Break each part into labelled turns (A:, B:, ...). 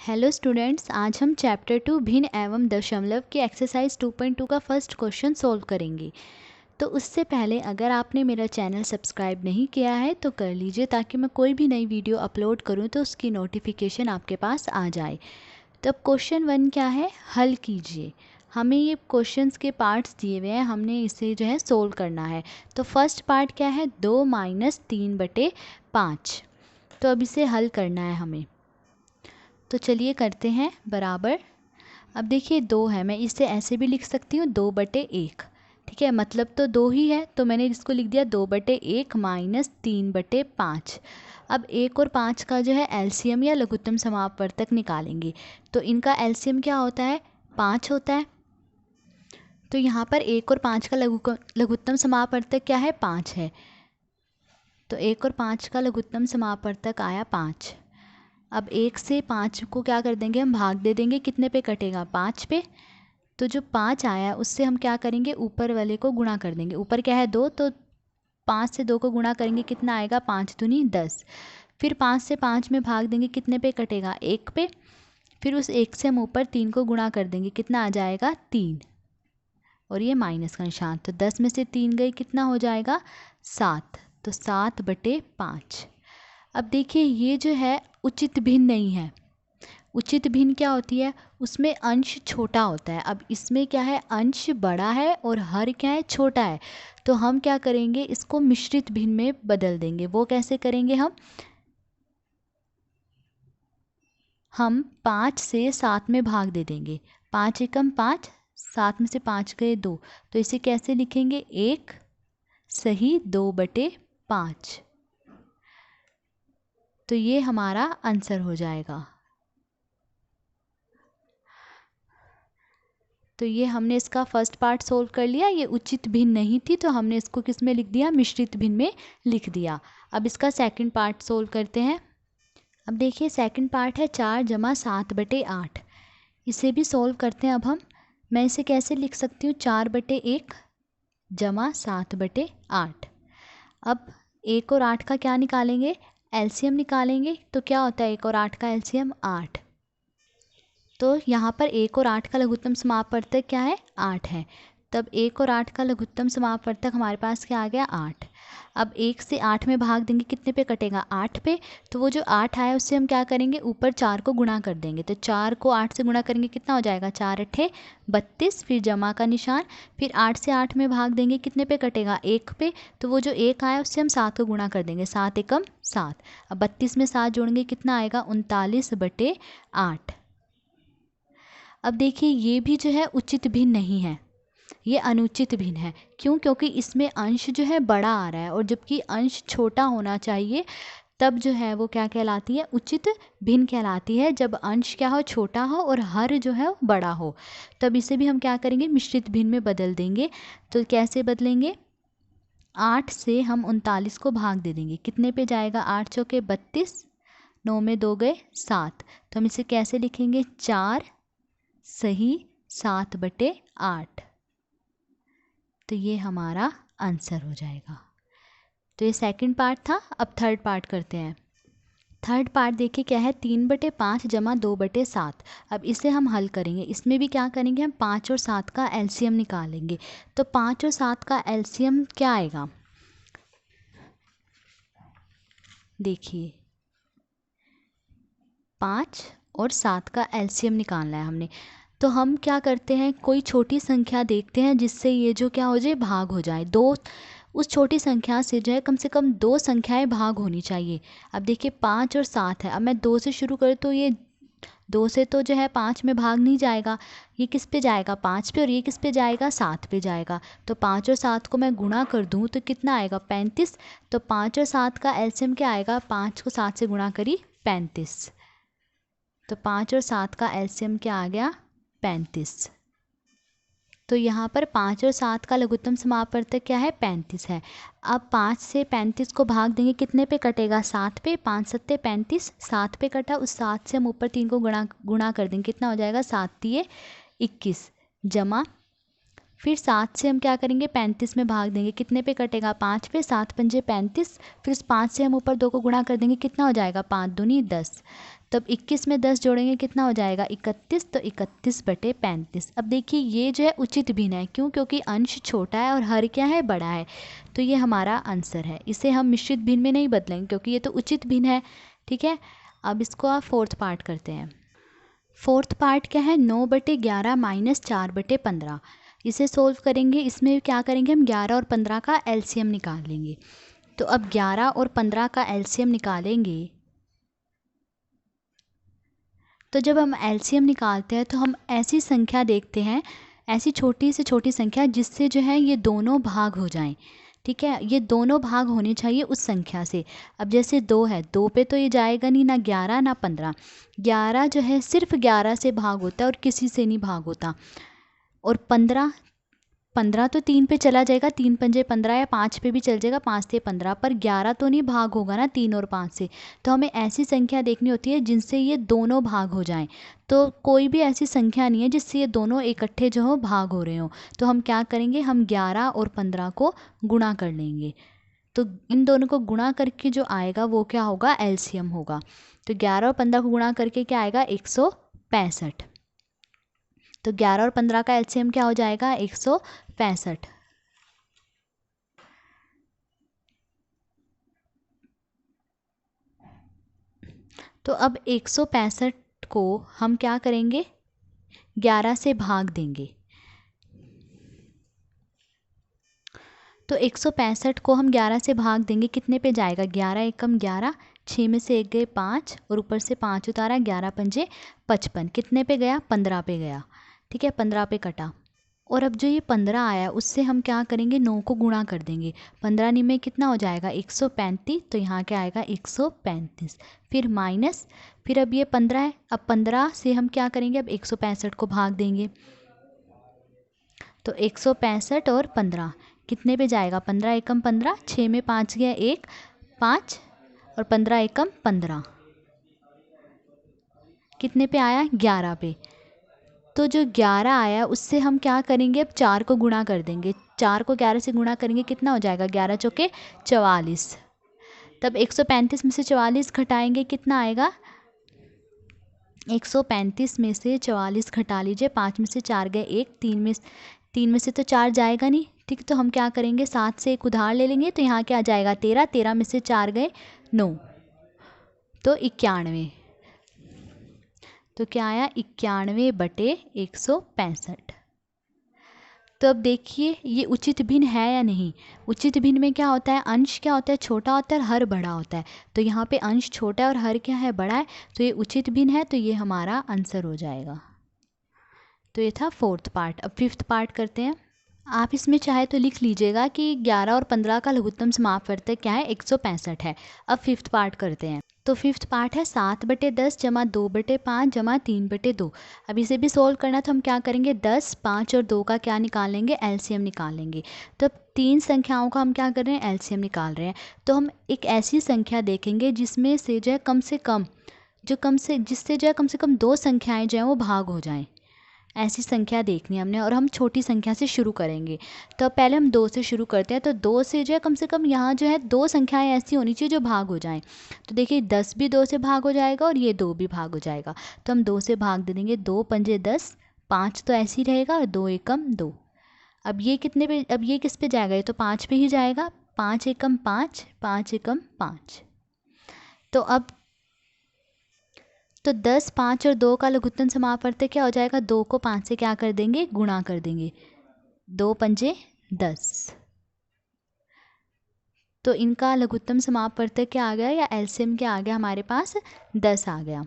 A: Hello students, आज हम chapter 2 भिन्न एवं दशमलव के एक्सरसाइज 2.2 का फर्स्ट क्वेश्चन सॉल्व करेंगे। तो उससे पहले अगर आपने मेरा चैनल सब्सक्राइब नहीं किया है तो कर लीजिए, ताकि मैं कोई भी नई वीडियो अपलोड करूं तो उसकी नोटिफिकेशन आपके पास आ जाए। तो अब क्वेश्चन 1 क्या है, हल कीजिए। हमें ये क्वेश्चंस के पार्ट्स दिए हुए हैं, हमने इसे जो है सोल्व करना है। तो फर्स्ट पार्ट क्या है, 2 - 3/5। तो अब इसे हल करना है हमें। तो चलिए करते हैं बराबर। अब देखिए 2 है, मैं इसे ऐसे भी लिख सकती हूँ 2/1। ठीक है, मतलब तो 2 ही है, तो मैंने इसको लिख दिया 2/1 - 3/5। अब 1 और 5 का जो है एलसीएम या लघुत्तम समापवर्तक निकालेंगे। तो इनका एलसीएम क्या होता है, 5 होता है। तो यहाँ पर 1 और 5 का लघुत्तम समापवर्तक क्या है, 5 है। तो 1 और 5 का लघुत्तम समापवर्तक आया 5। अब 1 से 5 को क्या कर देंगे, हम भाग दे देंगे, कितने पे कटेगा, 5 पे। तो जो 5 आया उससे हम क्या करेंगे, ऊपर वाले को गुणा कर देंगे। ऊपर क्या है 2, तो 5 से 2 को गुणा करेंगे, कितना आएगा, 5 दूनी 10। फिर 5 से 5 में भाग देंगे, कितने पे कटेगा, 1 पे। फिर उस 1 से हम ऊपर 3 को गुणा कर देंगे, कितना आ जाएगा, 3। और ये माइनस का निशान, तो 10 में से 3 गई, कितना हो जाएगा, 7। तो 7/5। अब देखिए ये जो है उचित भिन्न नहीं है। उचित भिन्न क्या होती है, उसमें अंश छोटा होता है। अब इसमें क्या है, अंश बड़ा है और हर क्या है, छोटा है। तो हम क्या करेंगे, इसको मिश्रित भिन्न में बदल देंगे। वो कैसे करेंगे, हम 5 से 7 में भाग दे देंगे। 5 एकम 5, 7 में से 5 गए 2। तो इसे कैसे लिखेंगे, 1 सही 2/5। तो ये हमारा आंसर हो जाएगा। तो ये हमने इसका फर्स्ट पार्ट सोल्व कर लिया। ये उचित भिन्न नहीं थी, तो हमने इसको किस में लिख दिया, मिश्रित भिन्न में लिख दिया। अब इसका सेकंड पार्ट सोल्व करते हैं। अब देखिए सेकंड पार्ट है 4 + 7/8। इसे भी सोल्व करते हैं। अब मैं इसे कैसे लिख सकती हूँ, 4/1 + 7/8। अब 1 और 8 का क्या निकालेंगे, एलसीएम निकालेंगे। तो क्या होता है 1 और 8 का एलसीएम, 8। तो यहाँ पर 1 और 8 का लघुत्तम समापवर्तक क्या है, 8 है। तब 1 और 8 का लघुत्तम समापवर्तक हमारे पास क्या आ गया, 8। अब 1 से 8 में भाग देंगे, कितने पे कटेगा, 8 पे। तो वो जो 8 आया उससे हम क्या करेंगे, ऊपर 4 को गुणा कर देंगे। तो 4 को 8 से गुणा करेंगे, कितना हो जाएगा, 4 × 8 = 32। फिर जमा का निशान। फिर 8 से 8 में भाग देंगे, कितने पे कटेगा, 1 पे। तो वो जो 1 आया उससे हम 7 को गुणा कर देंगे, 7 एकम 7। अब 32 में 7 जोड़ेंगे, कितना आएगा, 39/8। अब देखिए ये भी जो है उचित भिन्न नहीं है, ये अनुचित भिन्न है। क्यों, क्योंकि इसमें अंश जो है बड़ा आ रहा है, और जबकि अंश छोटा होना चाहिए, तब जो है वो क्या कहलाती है, उचित भिन्न कहलाती है। जब अंश क्या हो, छोटा हो, और हर जो है बड़ा हो, तब इसे भी हम क्या करेंगे, मिश्रित भिन्न में बदल देंगे। तो कैसे बदलेंगे, 8 से हम 39 को भाग दे देंगे, कितने पे जाएगा, 8 चौके 32, 9 में 2 गए 7। तो हम इसे कैसे लिखेंगे, 4 सही 7/8। तो ये हमारा आंसर हो जाएगा। तो ये सेकंड पार्ट था। अब थर्ड पार्ट करते हैं। थर्ड पार्ट देखिए क्या है, 3/5 + 2/7। अब इसे हम हल करेंगे। इसमें भी क्या करेंगे, हम 5 और 7 का एलसीएम निकालेंगे। तो 5 और 7 का एलसीएम क्या आएगा, देखिए 5 और 7 का एलसीएम निकालना है हमने। तो हम क्या करते हैं, कोई छोटी संख्या देखते हैं जिससे ये जो क्या हो जाए, भाग हो जाए। दो, उस छोटी संख्या से कम 2 संख्याएं भाग होनी चाहिए। अब देखिए 5 और 7 है। अब मैं 2 से शुरू करूँ तो ये 2 से तो जो है 5 में भाग नहीं जाएगा। ये किस पे जाएगा, 5 पे, और ये किस पे जाएगा, 7 पे जाएगा। तो 5 और 7 को मैं गुणा कर दूँ तो कितना आएगा, 35। तो 5 और 7 का एलसीएम क्या आएगा, 5 को 7 से गुणा करी 35। तो 5 और 7 का एलसीएम क्या आ गया, 35। तो यहाँ पर 5 और 7 का लघुत्तम समापवर्तक क्या है, 35 है। अब 5 से 35 को भाग देंगे, कितने पे कटेगा, 7 पे। 5 × 7 = 35, 7 पे कटा। उस 7 से हम ऊपर 3 को गुणा कर देंगे, कितना हो जाएगा, 7 × 3 = 21 जमा फिर 7 से हम क्या करेंगे 35 में भाग देंगे, कितने पे कटेगा 5 पे, 7 पंजे 35, फिर उस 5 से हम ऊपर 2 को गुणा कर देंगे, कितना हो जाएगा 5 दूनी 10। तब 21 में 10 जोड़ेंगे कितना हो जाएगा 31, तो 31/35। अब देखिए ये जो है उचित भिन्न है, क्यों? क्योंकि अंश छोटा है और हर क्या है बड़ा है, तो ये हमारा आंसर है। इसे हम मिश्रित भिन्न में नहीं बदलेंगे क्योंकि ये तो उचित भिन्न है, ठीक है। अब इसको आप फोर्थ पार्ट करते हैं। फोर्थ पार्ट क्या है 9/11 - 4/15। इसे सोल्व करेंगे, इसमें क्या करेंगे हम 11 और 15 का एलसीएम निकाल लेंगे। तो अब 11 और 15 का एलसीएम निकालेंगे, तो जब हम एलसीएम निकालते हैं तो हम ऐसी संख्या देखते हैं, ऐसी छोटी से छोटी संख्या जिससे जो है ये दोनों भाग हो जाएं, ठीक है। ये दोनों भाग होने चाहिए उस संख्या से। अब जैसे 2 है, 2 पे तो ये जाएगा नहीं, ना 11 ना 15। 11 जो है सिर्फ 11 से भाग होता है और किसी से नहीं भाग होता। और 15 तो 3 पे चला जाएगा, 3 पंजे 15, या 5 पे भी चल जाएगा, 5 से 15, पर 11 तो नहीं भाग होगा ना 3 और 5 से। तो हमें ऐसी संख्या देखनी होती है जिनसे ये दोनों भाग हो जाएं। तो कोई भी ऐसी संख्या नहीं है जिससे ये दोनों इकट्ठे जो हो भाग हो रहे हो। तो हम क्या करेंगे, हम 11 और 15 को गुणा कर लेंगे। तो इन दोनों को गुणा करके जो आएगा वो क्या होगा, एलसीएम होगा। तो 11 और 15 को गुणा करके क्या आएगा 165। तो 11 और 15 का एलसीएम क्या हो जाएगा 165। तो अब 165 को हम क्या करेंगे 11 से भाग देंगे। तो 165 को हम 11 से भाग देंगे, कितने पे जाएगा 11 एकम 11, 6 में से 1 गए 5 और ऊपर से 5 उतारा, 11 पंजे 55, कितने पे गया 15 पे गया, ठीक है, 15 पे कटा। और अब जो ये 15 आया उससे हम क्या करेंगे 9 को गुणा कर देंगे। 15 नी में कितना हो जाएगा 135, तो यहाँ क्या आएगा 135। फिर माइनस, फिर अब ये 15 है, अब 15 से हम क्या करेंगे अब 165 को भाग देंगे। तो 165 और 15 कितने पे जाएगा 15 एकम 15, 6 में 5 गया 1 5 और 15 एकम 15, कितने पे आया 11 पे। तो जो 11 आया उससे हम क्या करेंगे अब 4 को गुणा कर देंगे। 4 को 11 से गुणा करेंगे कितना हो जाएगा 11 चौके 44। तब 135 में से 44 घटाएंगे कितना आएगा 135 में से 44 घटा लीजिए, 5 में से 4 गए 1, 3 में से तो 4 जाएगा नहीं, ठीक। तो हम क्या करेंगे 7 से एक उधार ले लेंगे, तो यहाँ क्या जाएगा 13, 13 में से 4 गए 9, तो 91। तो क्या आया 91/165। तो अब देखिए ये उचित भिन्न है या नहीं। उचित भिन्न में क्या होता है, अंश क्या होता है छोटा होता है और हर बड़ा होता है। तो यहाँ पे अंश छोटा है और हर क्या है बड़ा है, तो ये उचित भिन्न है, तो ये हमारा आंसर हो जाएगा। तो ये था फोर्थ पार्ट। अब फिफ्थ पार्ट करते हैं। आप इसमें चाहे तो लिख लीजिएगा कि 11 और 15 का लघुत्तम समापवर्तक क्या है 165 है। अब फिफ्थ पार्ट करते हैं। तो फिफ्थ पार्ट है 7/10 जमा 2/5 जमा 3/2। अब इसे भी सोल्व करना, तो हम क्या करेंगे 10, 5 और 2 का क्या निकालेंगे एलसीएम निकालेंगे। तो अब 3 संख्याओं का हम क्या कर रहे हैं एलसीएम निकाल रहे हैं। तो हम एक ऐसी संख्या देखेंगे जिसमें से जो है कम से कम जिससे जो है कम से कम 2 संख्याएं जो हैं वो भाग हो जाएं। ऐसी संख्या देखनी है हमने, और हम छोटी संख्या से शुरू करेंगे। तो पहले हम 2 से शुरू करते हैं। तो 2 से जो है कम से कम यहाँ जो है 2 संख्याएं ऐसी होनी चाहिए जो भाग हो जाएं। तो देखिए 10 भी 2 से भाग हो जाएगा और ये 2 भी भाग हो जाएगा। तो हम 2 से भाग दे देंगे, 2 पंजे 10, 5 तो ऐसे ही रहेगा और 2 एकम 2। अब ये कितने पे, अब ये किस पे जाएगा, ये तो 5 पे ही जाएगा, 5 एकम 5, 5 एकम 5। तो अब तो 10, 5 और 2 का लघुत्तम समापवर्तक क्या हो जाएगा, 2 को 5 से क्या कर देंगे गुणा कर देंगे, 2 पंजे 10। तो इनका लघुत्तम समापवर्तक क्या आ गया या एलसीएम क्या आ गया हमारे पास 10 आ गया।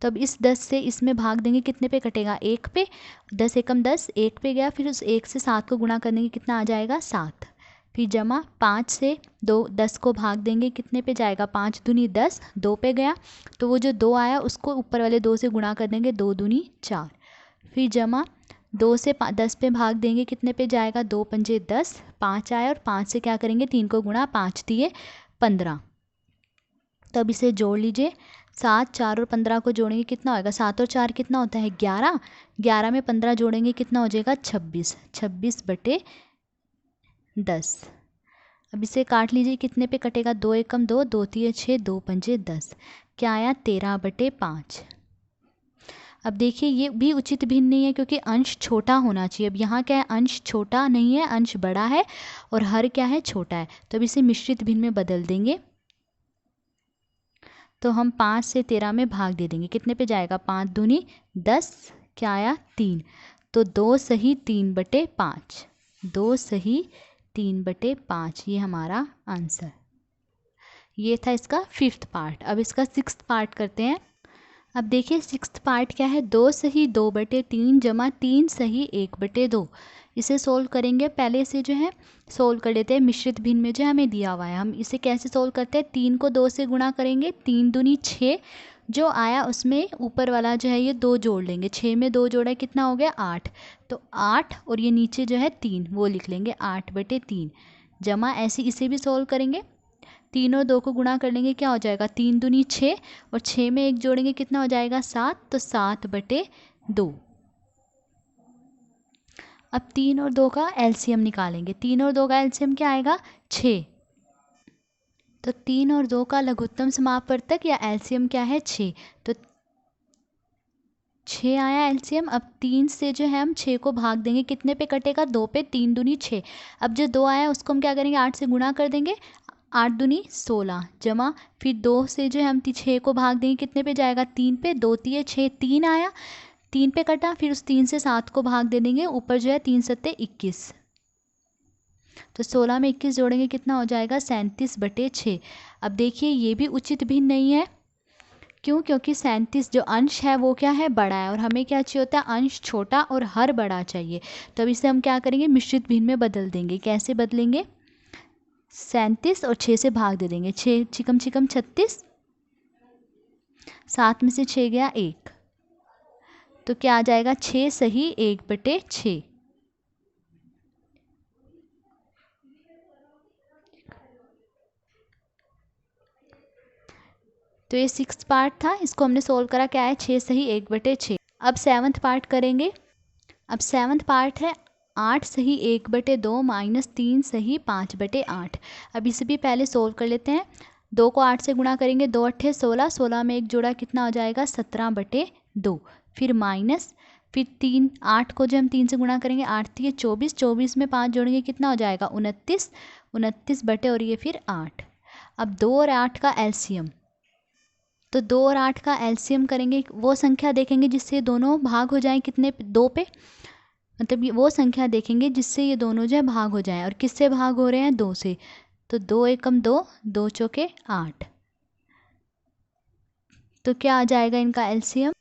A: तो अब इस 10 से इसमें भाग देंगे, कितने पे कटेगा 1 पे, 10 एकम 10, 1 पे गया, फिर उस 1 से 7 को गुणा करने के कितना आ जाएगा 7, फिर जमा 5 से 10 को भाग देंगे, कितने पे जाएगा 5 दूनी 10, 2 पे गया, तो वो जो 2 आया उसको ऊपर वाले 2 से गुणा कर देंगे, 2 दूनी 4, फिर जमा 2 से 10 पे भाग देंगे, कितने पे जाएगा 2 पंजे 10, 5 आया और 5 से क्या करेंगे 3 को गुणा, 5 दिए 15। तो अब इसे जोड़ लीजिए, 7, 4 और 15 को जोड़ेंगे कितना होगा, 7 और 4 कितना होता है 11, 11 में 15 जोड़ेंगे कितना हो जाएगा 26, 26/10। अब इसे काट लीजिए, कितने पे कटेगा, 2 एकम 2, 2 तिये 6, 2 पंजे 10, क्या आया 13/5। अब देखिए ये भी उचित भिन्न नहीं है क्योंकि अंश छोटा होना चाहिए। अब यहाँ क्या है, अंश छोटा नहीं है, अंश बड़ा है और हर क्या है छोटा है, तो अब इसे मिश्रित भिन्न में बदल देंगे। तो हम 5 से 13 में भाग दे देंगे, कितने पे जाएगा 5 दूनी 10, क्या आया 3, तो 2 सही 3/5, 2 सही 3/5 ये हमारा आंसर। ये था इसका 5th पार्ट। अब इसका 6th पार्ट करते हैं। अब देखिए 6th पार्ट क्या है, 2 सही 2/3 जमा 3 सही 1/2। इसे सोल्व करेंगे, पहले इसे जो है सोल्व कर लेते हैं मिश्रित भिन्न में जो हमें दिया हुआ है। हम इसे कैसे सोल्व करते हैं, 3 को 2 से गुणा करेंगे, 3 दूनी 6, जो आया उसमें ऊपर वाला जो है ये 2 जोड़ लेंगे, 6 में 2 जोड़ा कितना हो गया 8, तो 8 और ये नीचे जो है 3 वो लिख लेंगे 8/3 जमा, ऐसे इसे भी सोल्व करेंगे, 3 और 2 को गुणा कर लेंगे, क्या हो जाएगा 3 दूनी 6 और 6 में 1 जोड़ेंगे कितना हो जाएगा 7, तो 7/2। अब 3 और 2 का एलसीएम निकालेंगे, 3 और 2 का एलसीएम क्या आएगा 6, तो 3 और 2 का लघुत्तम समापवर्तक या एलसीएम क्या है 6, तो 6 आया एलसीएम। अब 3 से जो है हम 6 को भाग देंगे, कितने पे कटेगा 2 पे, 3 दूनी 6। अब जो 2 आया उसको हम क्या करेंगे 8 से गुणा कर देंगे, 8 दूनी 16 जमा, फिर 2 से जो है हम 6 को भाग देंगे, कितने पे जाएगा 3 पे, 2 तिये 6, 3 आया, 3 पे कटा, फिर उस 3 से 7 को भाग दे देंगे, ऊपर जो है 3 सत्ते 21, तो 16 में 21 जोड़ेंगे कितना हो जाएगा 37/6। अब देखिए ये भी उचित भिन्न नहीं है, क्यों, क्योंकि 37 जो अंश है वो क्या है बड़ा है और हमें क्या चाहिए होता है अंश छोटा और हर बड़ा चाहिए। तो अब इसे हम क्या करेंगे मिश्रित भिन्न में बदल देंगे। कैसे बदलेंगे, 37 और 6 से भाग दे देंगे, 6 चिकम चिकम 36, 7 में से 6 गया 1, तो क्या आ जाएगा 6 सही 1/6। तो ये 6th पार्ट था, इसको हमने सोल्व करा, क्या है 6 सही 1/6। अब 7th पार्ट करेंगे। अब 7th पार्ट है 8 सही 1/2 माइनस 3 सही 5/8। अब इसे भी पहले सोल्व कर लेते हैं। 2 को 8 से गुणा करेंगे, 2 अट्ठे 16, 16 में 1 जोड़ा कितना हो जाएगा 17/2, फिर माइनस, फिर 3, 8 को जो हम 3 से गुणा करेंगे 8 तिये 24, 24 में 5 जोड़ेंगे कितना हो जाएगा 29, 29 बटे और ये फिर 8। अब 2 और 8 का एलसीएम, तो 2 और 8 का एलसीएम करेंगे, वो संख्या देखेंगे जिससे दोनों भाग हो जाएं, कितने 2 पे, मतलब ये वो संख्या देखेंगे जिससे ये दोनों जो है भाग हो जाएं, और किससे भाग हो रहे हैं 2 से, तो 2 एकम 2, 2 चौके 8, तो क्या आ जाएगा इनका एलसीएम,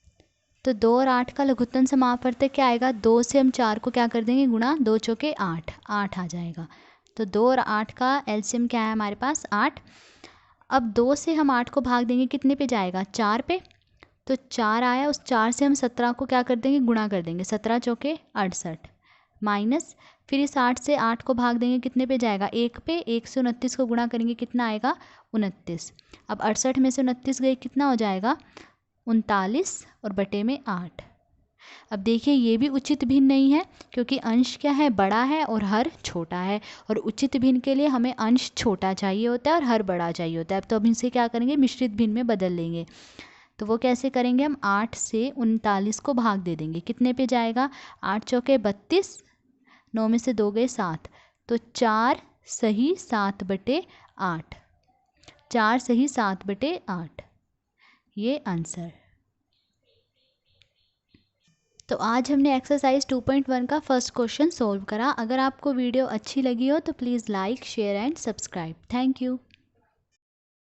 A: तो 2 और 8 का लघुत्तम समापवर्तक क्या आएगा, 2 से हम 4 को क्या कर देंगे गुणा, 2 चौके 8, 8 आ जाएगा। तो 2 और 8 का एलसीएम क्या है हमारे पास 8। अब 2 से हम 8 को भाग देंगे, कितने पे जाएगा 4 पे, तो 4 आया, उस 4 से हम 17 को क्या कर देंगे गुणा कर देंगे, 17 चौके 68, माइनस, फिर इस 8 से 8 को भाग देंगे, कितने पे जाएगा 1 पे, 1 से 29 को गुणा करेंगे कितना आएगा 29। अब 68 में से 29 गए कितना हो जाएगा 39 और बटे में 8। अब देखिए ये भी उचित भिन्न नहीं है क्योंकि अंश क्या है बड़ा है और हर छोटा है, और उचित भिन्न के लिए हमें अंश छोटा चाहिए होता है और हर बड़ा चाहिए होता है। तो अब इनसे क्या करेंगे मिश्रित भिन्न में बदल लेंगे। तो वो कैसे करेंगे, हम 8 से 39 को भाग दे देंगे, कितने पे जाएगा 8 चौके 32, 9 में से 2 गए 7, तो 4 सही 7/8, 4 सही 7/8 ये आंसर। तो आज हमने एक्सरसाइज 2.1 का फर्स्ट क्वेश्चन सोल्व करा। अगर आपको वीडियो अच्छी लगी हो तो please like share and subscribe. Thank you.